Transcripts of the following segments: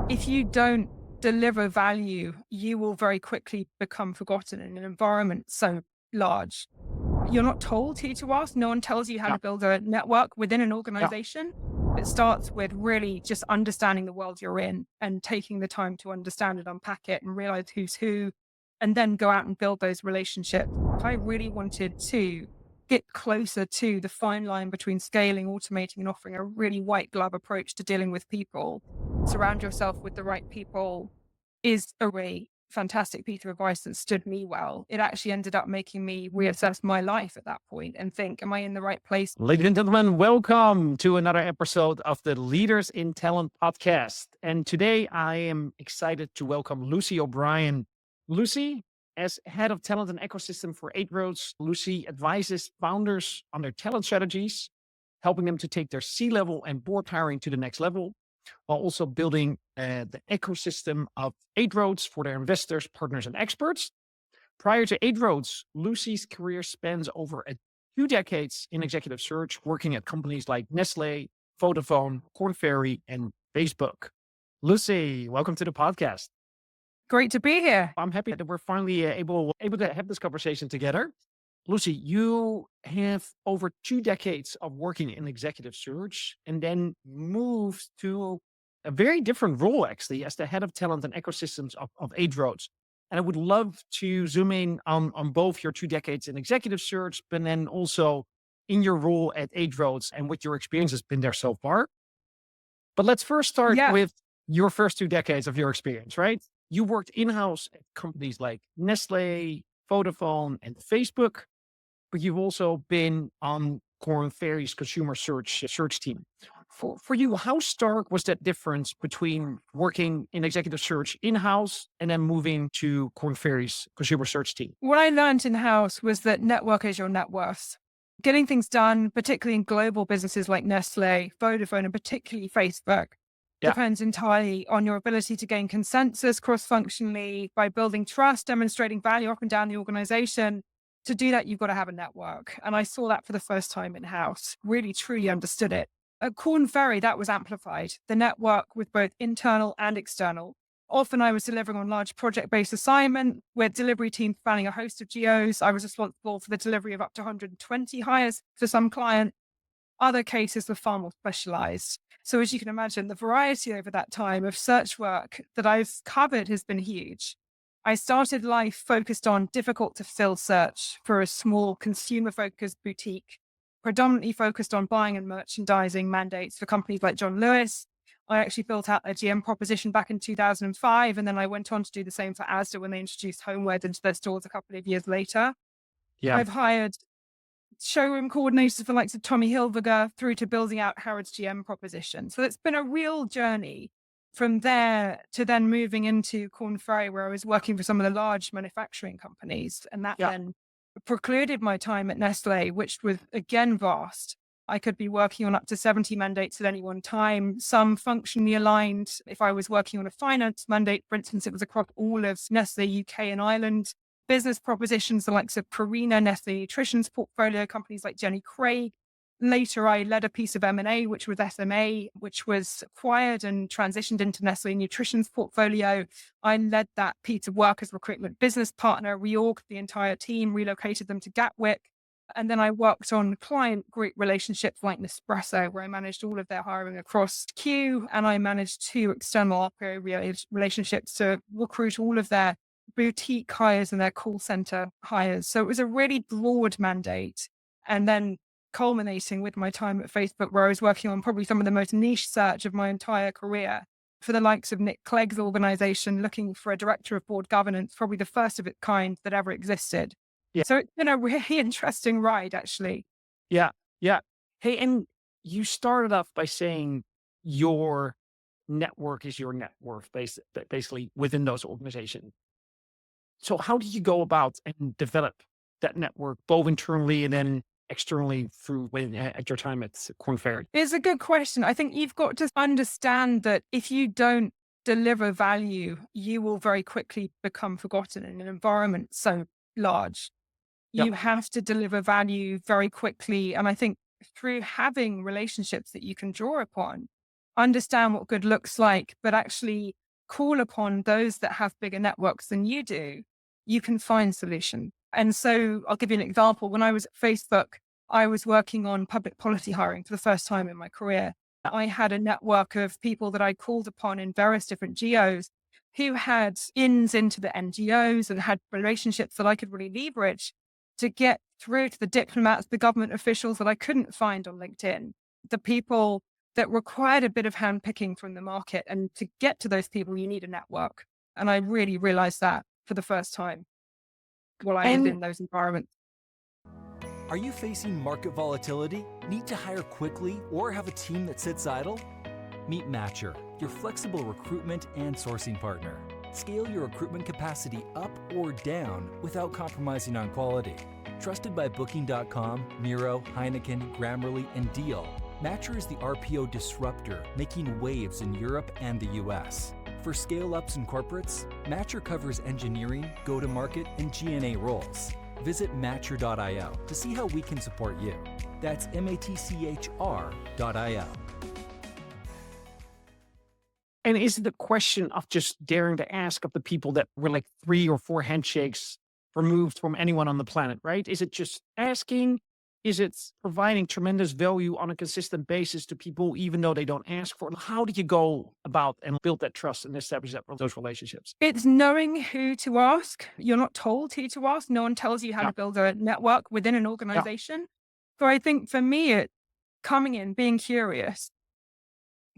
if you don't deliver value, you will very quickly become forgotten in an environment so large. You're not told who to ask. No one tells you how Yeah, to build a network within an yeah. organization. It starts with really just understanding the world you're in and taking the time to understand and unpack it and realize who's who, and then go out and build those relationships. I really wanted to get closer to the fine line between scaling, automating, and offering a really white glove approach to dealing with people. Surround yourself with the right people is a really fantastic piece of advice that stood me well. It actually ended up making me reassess my life at that point and think, am I in the right place? Ladies and gentlemen, welcome to another episode of the Leaders in Talent podcast. And today I am excited to welcome Lucy O'Brien. Lucy, as head of talent and ecosystem for 8Roads, Lucy advises founders on their talent strategies, helping them to take their C-level and board hiring to the next level, while also building the ecosystem of 8Roads for their investors, partners, and experts. Prior to 8Roads, Lucy's career spans over 2 decades in executive search, working at companies like Nestle, Vodafone, Korn Ferry, and Facebook. Lucy, welcome to the podcast. Great to be here. I'm happy that we're finally able to have this conversation together. Lucy, you have over 2 decades of working in executive search and then moved to a very different role, actually, as the head of talent and ecosystems of 8Roads. And I would love to zoom in on both your 2 decades in executive search, but then also in your role at 8Roads and what your experience has been there so far. But let's first start Yeah. with your first 2 decades of your experience, right? You worked in-house at companies like Nestle, Vodafone, and Facebook, but you've also been on Korn Ferry's consumer search team. For you, how stark was that difference between working in executive search in-house and then moving to Korn Ferry's consumer search team? What I learned in house was that network is your net worth. Getting things done, particularly in global businesses like Nestle, Vodafone, and particularly Facebook, Yeah, depends entirely on your ability to gain consensus cross-functionally by building trust, demonstrating value up and down the organization. To do that, you've got to have a network. And I saw that for the first time in-house, really truly understood it. At Corn Ferry, that was amplified. The network with both internal and external. Often I was delivering on large project-based assignment with delivery teams spanning a host of geos. I was responsible for the delivery of up to 120 hires for some clients. Other cases were far more specialized. So as you can imagine, the variety over that time of search work that I've covered has been huge. I started life focused on difficult to fill search for a small consumer focused boutique, predominantly focused on buying and merchandising mandates for companies like John Lewis. I actually built out a GM proposition back in 2005, and then I went on to do the same for Asda when they introduced homeware into their stores a couple of years later. yeah, I've hired showroom coordinators for the likes of Tommy Hilfiger through to building out Harrods GM proposition. So it's been a real journey from there to then moving into Corn Ferry, where I was working for some of the large manufacturing companies. And that yeah, then precluded my time at Nestle, which was again vast. I could be working on up to 70 mandates at any one time, some functionally aligned. If I was working on a finance mandate, for instance, it was across all of Nestle UK and Ireland. Business propositions, the likes of Purina, Nestle Nutrition's portfolio, companies like Jenny Craig. Later, I led a piece of M&A, which was SMA, which was acquired and transitioned into Nestle Nutrition's portfolio. I led that piece of work as recruitment business partner, reorged the entire team, relocated them to Gatwick. And then I worked on client group relationships like Nespresso, where I managed all of their hiring across Q, and I managed 2 external RPO relationships to recruit all of their boutique hires and their call center hires. So it was a really broad mandate. And then culminating with my time at Facebook, where I was working on probably some of the most niche search of my entire career for the likes of Nick Clegg's organization, looking for a director of board governance, probably the first of its kind that ever existed. yeah, So it's been a really interesting ride, actually. yeah, yeah. Hey, and you started off by saying your network is your net worth, basically within those organizations. So how did you go about and develop that network, both internally and then externally through at your time at Korn Ferry? It's a good question. I think you've got to understand that if you don't deliver value, you will very quickly become forgotten in an environment so large. Yeah, You have to deliver value very quickly. And I think through having relationships that you can draw upon, understand what good looks like, but actually call upon those that have bigger networks than you do, you can find solutions. And so I'll give you an example. When I was at Facebook, I was working on public policy hiring for the first time in my career. I had a network of people that I called upon in various different geos who had ins into the NGOs and had relationships that I could really leverage to get through to the diplomats, the government officials that I couldn't find on LinkedIn, the people that required a bit of handpicking from the market. And to get to those people, you need a network. And I really realized that for the first time while I was And in those environments. Are you facing market volatility? Need to hire quickly or have a team that sits idle? Meet Matcher, your flexible recruitment and sourcing partner. Scale your recruitment capacity up or down without compromising on quality. Trusted by Booking.com, Miro, Heineken, Grammarly, and Deal, Matcher is the RPO disruptor making waves in Europe and the US. For scale-ups and corporates, Matcher covers engineering, go-to-market, and G&A roles. Visit Matcher.io to see how we can support you. That's MATCHR.io. And is it a question of just daring to ask of the people that were like 3 or 4 handshakes removed from anyone on the planet, right? Is it just asking? Is it providing tremendous value on a consistent basis to people, even though they don't ask for it? How do you go about and build that trust and establish those relationships? It's knowing who to ask. You're not told who to ask. No one tells you how Yeah, to build a network within an yeah. organization. So I think for me, it coming in, being curious,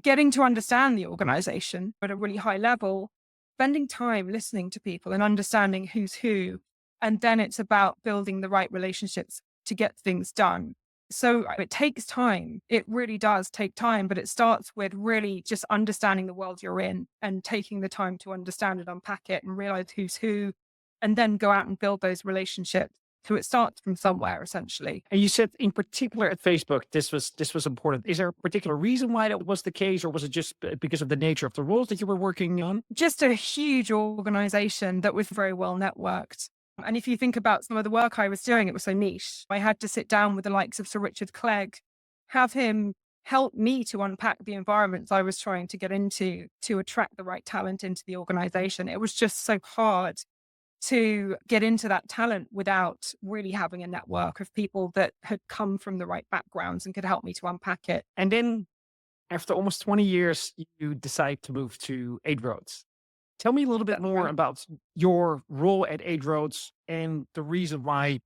getting to understand the organization at a really high level, spending time listening to people and understanding who's who. And then it's about building the right relationships to get things done. So it takes time. It really does take time, but it starts with really just understanding the world you're in and taking the time to understand it, unpack it, and realize who's who, and then go out and build those relationships. So it starts from somewhere, essentially. And you said in particular at Facebook, this was important. Is there a particular reason why that was the case, or was it just because of the nature of the roles that you were working on? Just a huge organization that was very well networked. And if you think about some of the work I was doing, it was so niche. I had to sit down with the likes of Sir Richard Clegg, have him help me to unpack the environments I was trying to get into to attract the right talent into the organization. It was just so hard to get into that talent without really having a network of people that had come from the right backgrounds and could help me to unpack it. And then after almost 20 years, you decide to move to Eight Roads. Tell me a little bit That's more right. about your role at Eight Roads and the reason why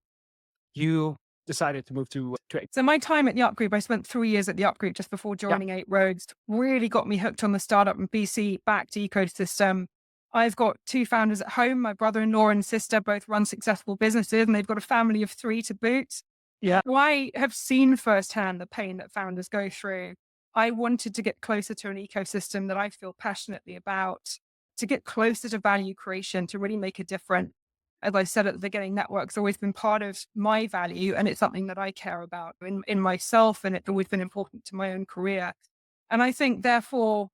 you decided to move to Eight. So my time at the Up Group, I spent 3 years at the Up Group just before Yeah, joining Eight Roads, really got me hooked on the startup and VC backed ecosystem. I've got 2 founders at home. My brother-in-law and sister both run successful businesses, and they've got a family of 3 to boot. yeah. So I have seen firsthand the pain that founders go through. I wanted to get closer to an ecosystem that I feel passionately about, to get closer to value creation, to really make a difference. As I said at the beginning, network's always been part of my value, and it's something that I care about in myself, and it's always been important to my own career. And I think, therefore,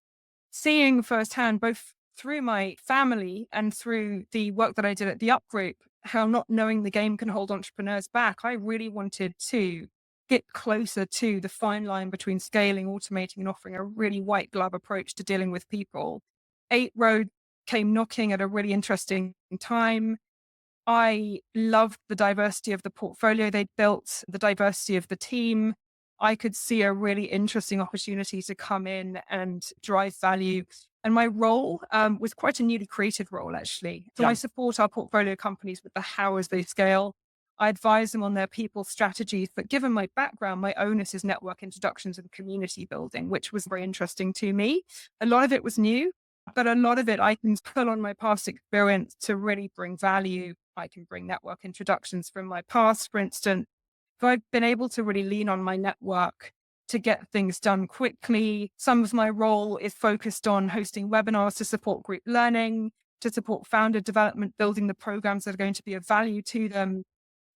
seeing firsthand, both through my family and through the work that I did at the Up Group, how not knowing the game can hold entrepreneurs back, I really wanted to get closer to the fine line between scaling, automating, and offering a really white glove approach to dealing with people. Eight Road came knocking at a really interesting time. I loved the diversity of the portfolio they'd built, the diversity of the team. I could see a really interesting opportunity to come in and drive value. And my role was quite a newly created role, actually. So Yeah. I support our portfolio companies with the how as they scale. I advise them on their people strategies. But given my background, my onus is network introductions and community building, which was very interesting to me. A lot of it was new, but a lot of it I can pull on my past experience to really bring value. I can bring network introductions from my past, for instance. So I've been able to really lean on my network to get things done quickly. Some of my role is focused on hosting webinars to support group learning, to support founder development, building the programs that are going to be of value to them.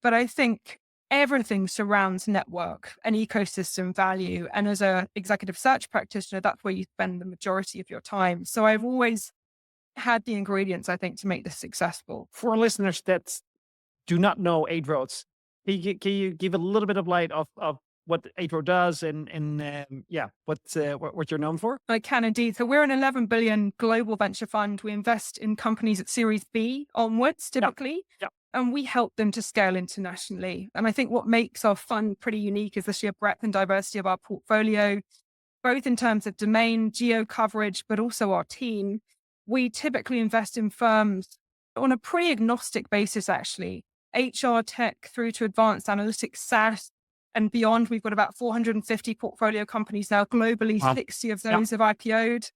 But I think everything surrounds network and ecosystem value. And as an executive search practitioner, that's where you spend the majority of your time. So I've always had the ingredients, I think, to make this successful. For listeners that do not know Eight Roads, can you give a little bit of light of what Atro does and yeah, what you're known for? I can indeed. So we're an 11 billion global venture fund. We invest in companies at Series B onwards, typically, Yeah. and we help them to scale internationally. And I think what makes our fund pretty unique is the sheer breadth and diversity of our portfolio, both in terms of domain, geo coverage, but also our team. We typically invest in firms on a pretty agnostic basis, actually. HR tech through to advanced analytics, SaaS, and beyond. We've got about 450 portfolio companies now globally. Wow. 60 of Yeah. those have IPO'd.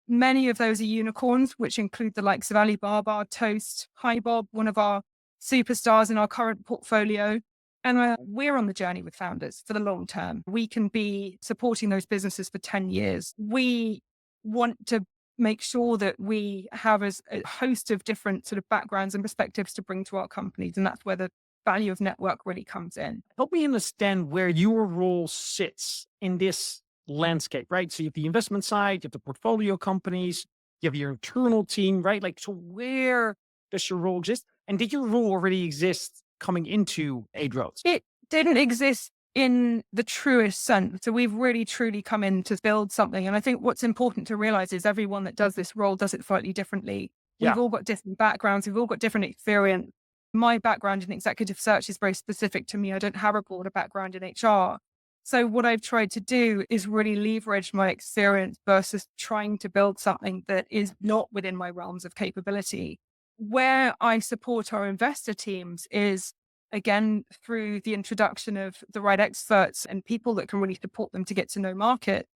Many of those are unicorns, which include the likes of Alibaba, Toast, HiBob, one of our superstars in our current portfolio. And we're on the journey with founders for the long term. We can be supporting those businesses for 10 years. We want to make sure that we have a host of different sort of backgrounds and perspectives to bring to our companies. And that's where the value of network really comes in. Help me understand where your role sits in this landscape, right? So you have the investment side, you have the portfolio companies, you have your internal team, right? Like, so where does your role exist? And did your role already exist coming into Adroads? It didn't exist in the truest sense. So we've really truly come in to build something. And I think what's important to realize is everyone that does this role does it slightly differently. Yeah. We've all got different backgrounds. We've all got different experience. My background in executive search is very specific to me. I don't have a broader background in HR. So what I've tried to do is really leverage my experience versus trying to build something that is not within my realms of capability. Where I support our investor teams is, again, through the introduction of the right experts and people that can really support them to get to know market,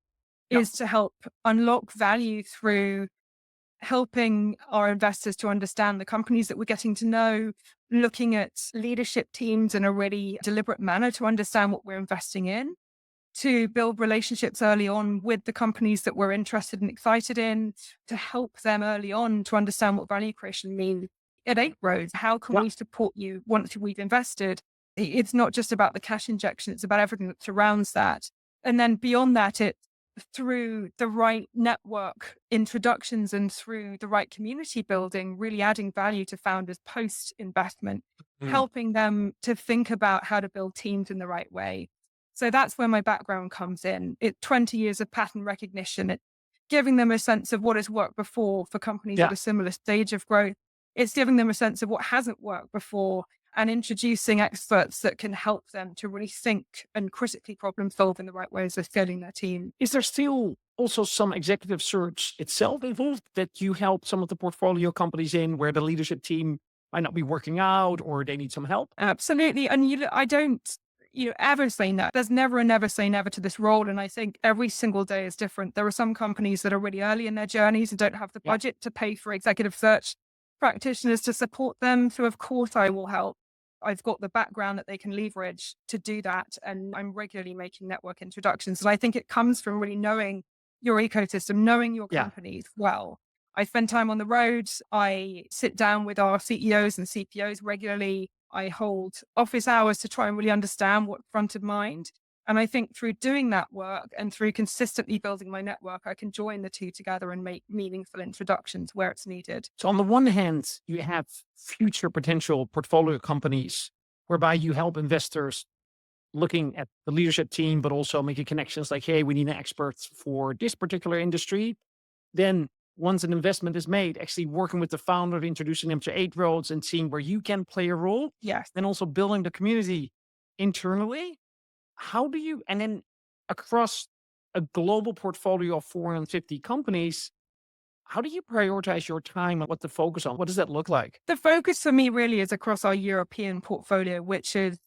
Yeah. is to help unlock value through helping our investors to understand the companies that we're getting to know, looking at leadership teams in a really deliberate manner to understand what we're investing in, to build relationships early on with the companies that we're interested and excited in, to help them early on to understand what value creation means at Eight Roads. How can Yeah. we support you once we've invested? It's not just about the cash injection, it's about everything that surrounds that. And then beyond that, it's through the right network introductions and through the right community building, really adding value to founders post investment, helping them to think about how to build teams in the right way. So that's where my background comes in. It's 20 years of pattern recognition. It's giving them a sense of what has worked before for companies Yeah. at a similar stage of growth. It's giving them a sense of what hasn't worked before and introducing experts that can help them to really think and critically problem solve in the right ways of scaling their team. Is there still also some executive search itself involved that you help some of the portfolio companies in where the leadership team might not be working out or they need some help? Absolutely. And I don't, ever say no. There's never a never say never to this role. And I think every single day is different. There are some companies that are really early in their journeys and don't have the Yeah. budget to pay for executive search practitioners to support them. So of course I will help. I've got the background that they can leverage to do that. And I'm regularly making network introductions. And I think it comes from really knowing your ecosystem, knowing your Yeah. companies well. I spend time on the road. I sit down with our CEOs and CPOs regularly. I hold office hours to try and really understand what's front of mind. And I think through doing that work and through consistently building my network, I can join the two together and make meaningful introductions where it's needed. So on the one hand, you have future potential portfolio companies whereby you help investors looking at the leadership team, but also making connections like, hey, we need an expert for this particular industry. Then once an investment is made, actually working with the founder, introducing them to Eight Roads and seeing where you can play a role, Yes. then also building the community internally. How do you, and then across a global portfolio of 450 companies, how do you prioritize your time and what to focus on? What does that look like? The focus for me really is across our European portfolio, which is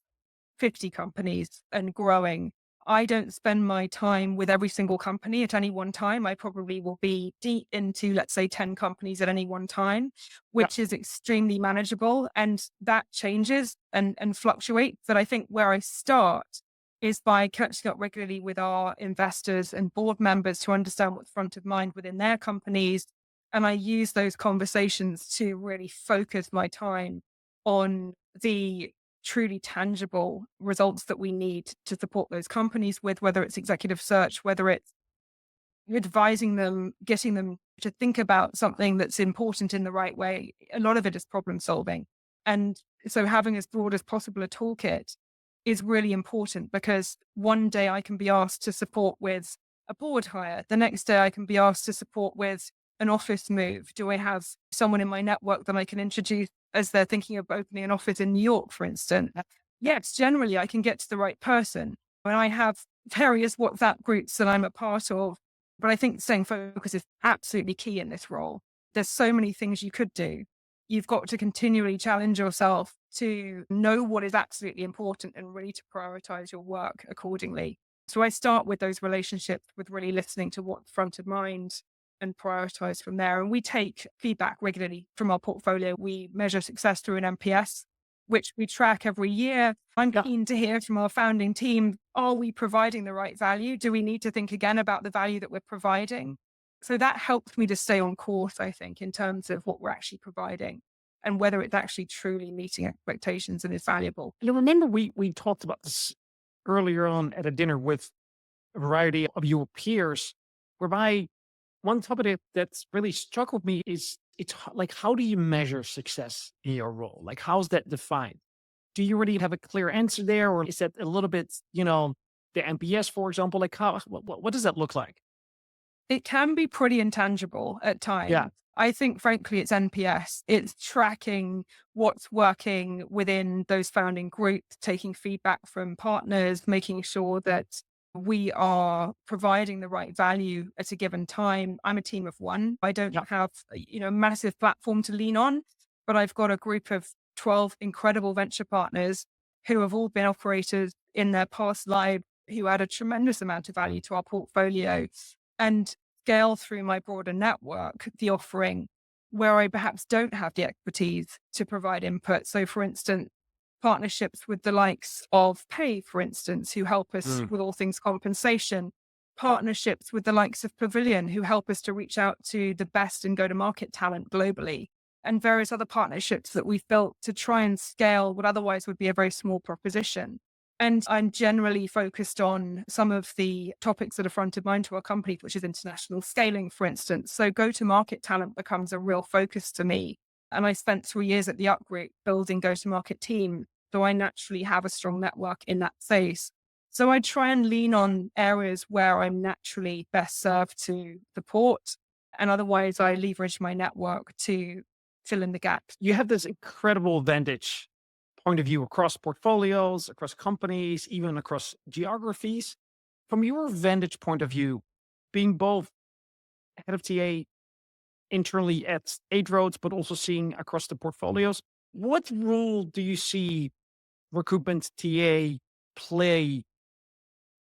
50 companies and growing. I don't spend my time with every single company at any one time. I probably will be deep into, let's say, 10 companies at any one time, which is extremely manageable. And that changes and fluctuates. But I think where I start is by catching up regularly with our investors and board members to understand what's front of mind within their companies. And I use those conversations to really focus my time on the truly tangible results that we need to support those companies with, whether it's executive search, whether it's advising them, getting them to think about something that's important in the right way. A lot of it is problem solving. And so having as broad as possible a toolkit is really important, because one day I can be asked to support with a board hire. The next day I can be asked to support with an office move. Do I have someone in my network that I can introduce as they're thinking of opening an office in New York, for instance? Yes, generally I can get to the right person. And I have various WhatsApp groups that I'm a part of, but I think staying focused is absolutely key in this role. There's so many things you could do. You've got to continually challenge yourself to know what is absolutely important and really to prioritize your work accordingly. So I start with those relationships, with really listening to what's front of mind and prioritize from there. And we take feedback regularly from our portfolio. We measure success through an NPS, which we track every year. I'm keen to hear from our founding team, are we providing the right value? Do we need to think again about the value that we're providing? So that helps me to stay on course, I think, in terms of what we're actually providing and whether it's actually truly meeting expectations and is valuable. You remember we talked about this earlier on at a dinner with a variety of your peers, whereby one topic that's really struck with me is like, how do you measure success in your role? Like, how's that defined? Do you really have a clear answer there, or is that a little bit, the NPS, for example? Like, what does that look like? It can be pretty intangible at times. Yeah. I think, frankly, it's NPS. It's tracking what's working within those founding groups, taking feedback from partners, making sure that we are providing the right value at a given time. I'm a team of one. I don't have, a massive platform to lean on, but I've got a group of 12 incredible venture partners who have all been operators in their past lives, who add a tremendous amount of value to our portfolio, and scale through my broader network the offering where I perhaps don't have the expertise to provide input. So, for instance, partnerships with the likes of Pay, for instance, who help us with all things compensation, partnerships with the likes of Pavilion, who help us to reach out to the best and go-to-market talent globally, and various other partnerships that we've built to try and scale what otherwise would be a very small proposition. And I'm generally focused on some of the topics that are front of mind to our company, which is international scaling, for instance. So go-to-market talent becomes a real focus to me. And I spent 3 years at the Up Group building go-to-market team. So I naturally have a strong network in that space. So I try and lean on areas where I'm naturally best served to support. And otherwise I leverage my network to fill in the gaps. You have this incredible advantage point of view across portfolios, across companies, even across geographies. From your vantage point of view, being both head of TA internally at 8roads, but also seeing across the portfolios, what role do you see recruitment TA play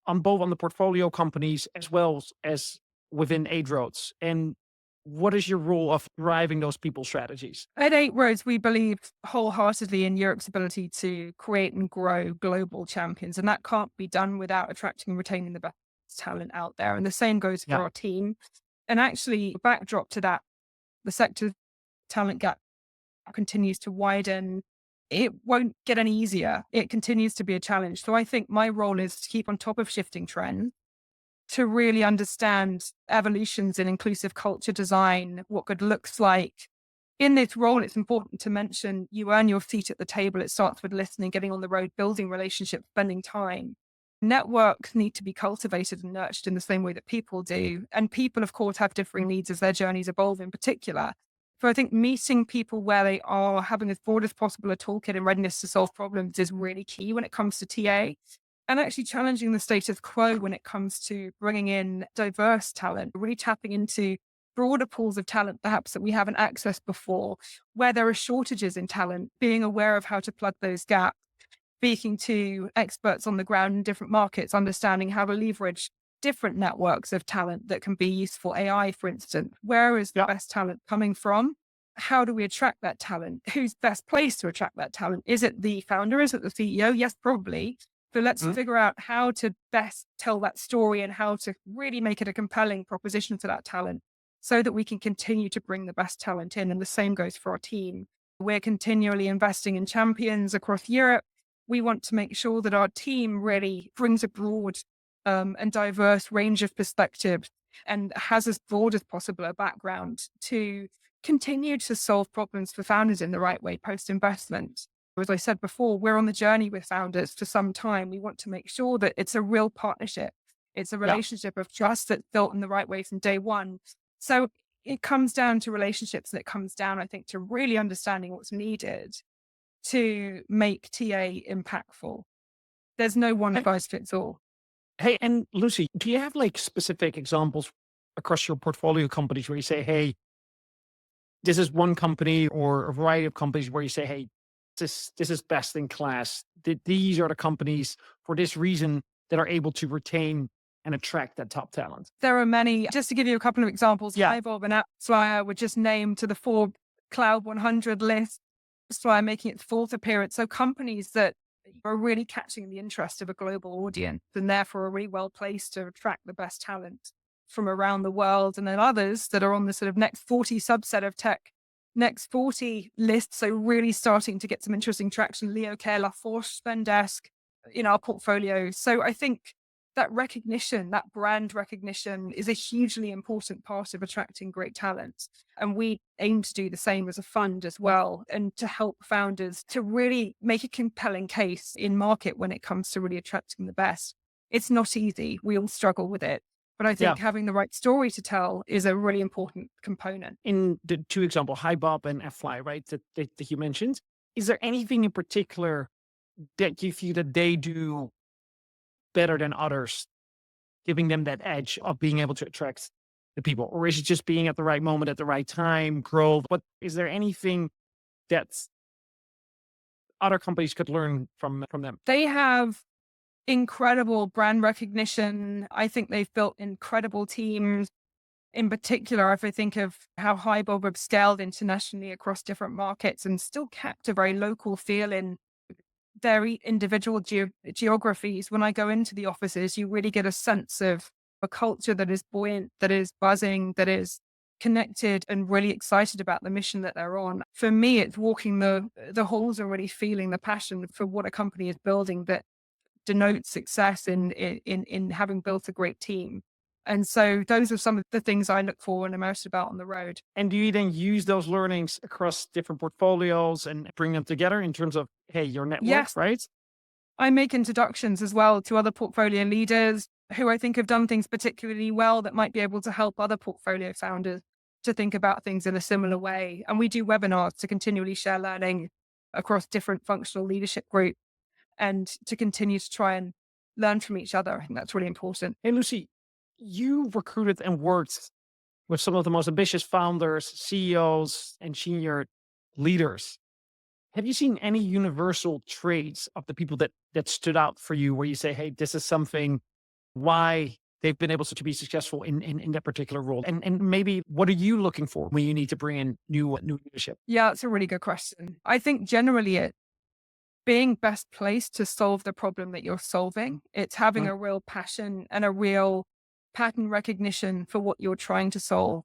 on both on the portfolio companies as well as within 8roads? And what is your role of driving those people strategies? At 8roads, we believe wholeheartedly in Europe's ability to create and grow global champions. And that can't be done without attracting and retaining the best talent out there. And the same goes for our team. And actually, backdrop to that, the sector talent gap continues to widen. It won't get any easier. It continues to be a challenge. So I think my role is to keep on top of shifting trends, to really understand evolutions in inclusive culture design, what good looks like. In this role, it's important to mention you earn your seat at the table. It starts with listening, getting on the road, building relationships, spending time. Networks need to be cultivated and nurtured in the same way that people do. And people, of course, have differing needs as their journeys evolve in particular. So I think meeting people where they are, having as broad as possible a toolkit and readiness to solve problems is really key when it comes to TA. And actually challenging the status quo when it comes to bringing in diverse talent, really tapping into broader pools of talent perhaps that we haven't accessed before, where there are shortages in talent, being aware of how to plug those gaps, speaking to experts on the ground in different markets, understanding how to leverage different networks of talent that can be useful. AI, for instance, where is the best talent coming from? How do we attract that talent? Who's best placed to attract that talent? Is it the founder? Is it the CEO? Yes, probably. So let's figure out how to best tell that story and how to really make it a compelling proposition for that talent so that we can continue to bring the best talent in. And the same goes for our team. We're continually investing in champions across Europe. We want to make sure that our team really brings a broad and diverse range of perspectives and has as broad as possible a background to continue to solve problems for founders in the right way post-investment. As I said before, we're on the journey with founders for some time. We want to make sure that it's a real partnership. It's a Yeah. relationship of trust that's built in the right way from day one. So it comes down to relationships, and it comes down, I think, to really understanding what's needed to make TA impactful. There's no one Hey, size fits all. hey, and Lucy, do you have like specific examples across your portfolio companies where you say, hey, this is one company or a variety of companies where you say, hey, this is best in class. These are the companies for this reason that are able to retain and attract that top talent. There are many. Just to give you a couple of examples, Yeah. HiBob and AppsFlyer were just named to the Forbes Cloud 100 list. AppsFlyer making its fourth appearance. So companies that are really catching the interest of a global audience and therefore are really well placed to attract the best talent from around the world. And then others that are on the sort of next 40 subset of tech, next 40 lists. So really starting to get some interesting traction. Leo Care, La Force, Spendesk in our portfolio. So I think that recognition, that brand recognition is a hugely important part of attracting great talent. And we aim to do the same as a fund as well, and to help founders to really make a compelling case in market when it comes to really attracting the best. It's not easy. We all struggle with it. But I Yeah. think having the right story to tell is a really important component. In the two examples, HiBob and Fly, right, that you mentioned, is there anything in particular that you feel that they do better than others, giving them that edge of being able to attract the people? Or is it just being at the right moment at the right time, growth? What is there anything that other companies could learn from them? They have incredible brand recognition. I think they've built incredible teams. In particular, if I think of how HiBob have scaled internationally across different markets and still kept a very local feel in their individual geographies. When I go into the offices, you really get a sense of a culture that is buoyant, that is buzzing, that is connected and really excited about the mission that they're on. For me, it's walking the halls and really feeling the passion for what a company is building that denotes success in having built a great team. And so those are some of the things I look for and I'm most about on the road. And do you then use those learnings across different portfolios and bring them together in terms of, hey, your network, Yes, right? I make introductions as well to other portfolio leaders who I think have done things particularly well that might be able to help other portfolio founders to think about things in a similar way. And we do webinars to continually share learning across different functional leadership groups and to continue to try and learn from each other. I think that's really important. Hey, Lucy, you recruited and worked with some of the most ambitious founders, CEOs, and senior leaders. Have you seen any universal traits of the people that stood out for you where you say, hey, this is something why they've been able to be successful in that particular role? And maybe what are you looking for when you need to bring in new leadership? Yeah, it's a really good question. I think generally it being best placed to solve the problem that you're solving. It's having Right. a real passion and a real pattern recognition for what you're trying to solve.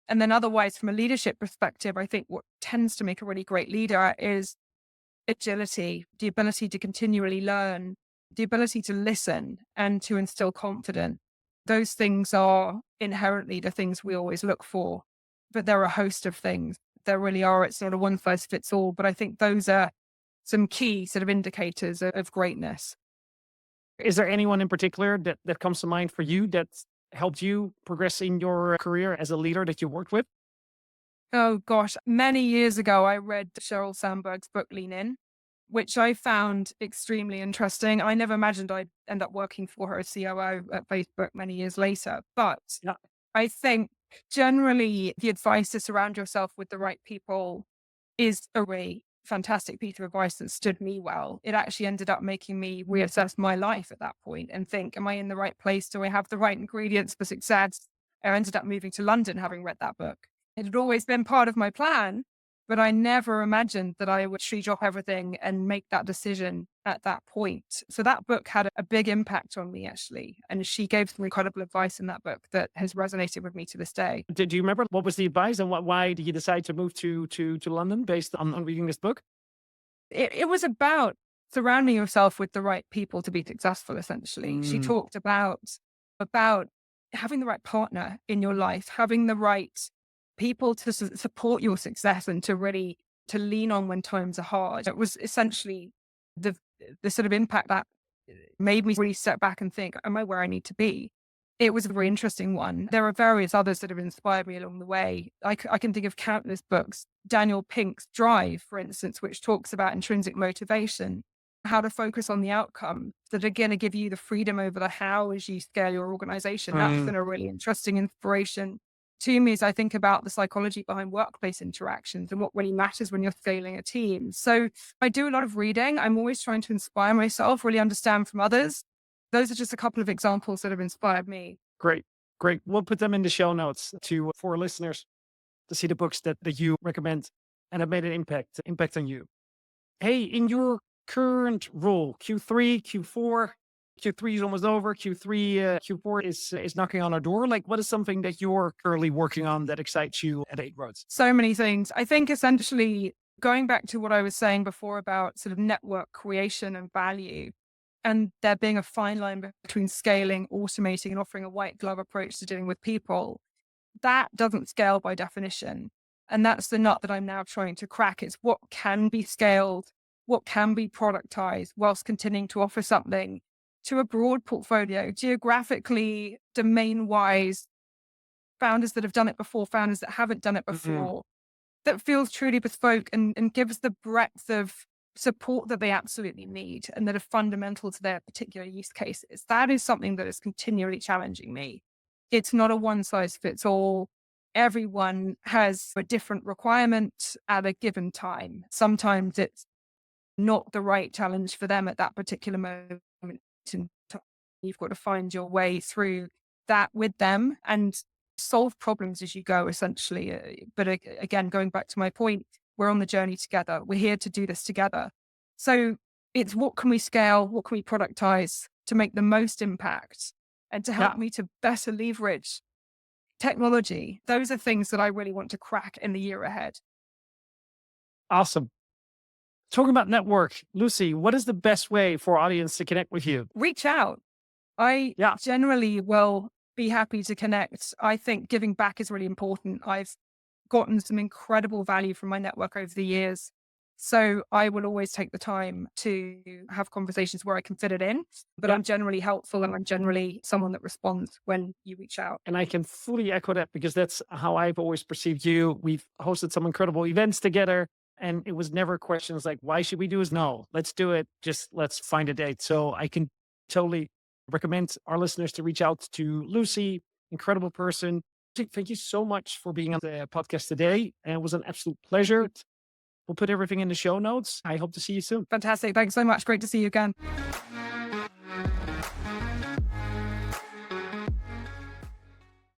And then otherwise, from a leadership perspective, I think what tends to make a really great leader is agility, the ability to continually learn, the ability to listen and to instill confidence. Those things are inherently the things we always look for, but there are a host of things. There really are. It's not a one size fits all, but I think those are some key sort of indicators of greatness. Is there anyone in particular that comes to mind for you that's helped you progress in your career as a leader that you worked with? Oh gosh, many years ago, I read Sheryl Sandberg's book Lean In, which I found extremely interesting. I never imagined I'd end up working for her as COO at Facebook many years later. But Yeah. I think generally the advice to surround yourself with the right people is a really fantastic piece of advice that stood me well. It actually ended up making me reassess my life at that point and think, am I in the right place? Do I have the right ingredients for success? I ended up moving to London having read that book. It had always been part of my plan, but I never imagined that I would tree drop everything and make that decision at that point. So that book had a big impact on me, actually. And she gave some incredible advice in that book that has resonated with me to this day. Do you remember what was the advice and why did you decide to move to London based on reading this book? It was about surrounding yourself with the right people to be successful, essentially. She Mm. talked about having the right partner in your life, having the right people to support your success and to really to lean on when times are hard. It was essentially the sort of impact that made me really step back and think, am I where I need to be? It was a very interesting one. There are various others that have inspired me along the way. I can think of countless books. Daniel Pink's Drive, for instance, which talks about intrinsic motivation, how to focus on the outcome that are going to give you the freedom over the how as you scale your organization. That's been a really interesting inspiration to me as I think about the psychology behind workplace interactions and what really matters when you're scaling a team. So I do a lot of reading. I'm always trying to inspire myself, really understand from others. Those are just a couple of examples that have inspired me. Great. Great. We'll put them in the show notes for listeners to see the books that you recommend and have made an impact on you. Hey, in your current role, Q3, Q4, Q3 is almost over. Q4 is knocking on our door. Like, what is something that you're currently working on that excites you at 8Roads? So many things. I think essentially going back to what I was saying before about sort of network creation and value, and there being a fine line between scaling, automating, and offering a white glove approach to dealing with people, that doesn't scale by definition. And that's the nut that I'm now trying to crack. It's what can be scaled, what can be productized whilst continuing to offer something to a broad portfolio, geographically, domain-wise, founders that have done it before, founders that haven't done it before, that feels truly bespoke and gives the breadth of support that they absolutely need and that are fundamental to their particular use cases. That is something that is continually challenging me. It's not a one-size-fits-all. Everyone has a different requirement at a given time. Sometimes it's not the right challenge for them at that particular moment in time. You've got to find your way through that with them and solve problems as you go, essentially. But again, going back to my point, we're on the journey together. We're here to do this together. So it's what can we scale? What can we productize to make the most impact and to help me to better leverage technology? Those are things that I really want to crack in the year ahead. Awesome. Talking about network, Lucy, what is the best way for our audience to connect with you? Reach out. I generally will be happy to connect. I think giving back is really important. I've gotten some incredible value from my network over the years. So I will always take the time to have conversations where I can fit it in, but I'm generally helpful and I'm generally someone that responds when you reach out. And I can fully echo that because that's how I've always perceived you. We've hosted some incredible events together and it was never questions like, why should we do this? No, let's do it. Just let's find a date. So I can totally recommend our listeners to reach out to Lucy, incredible person. Thank you so much for being on the podcast today. It was an absolute pleasure. We'll put everything in the show notes. I hope to see you soon. Fantastic. Thanks so much. Great to see you again.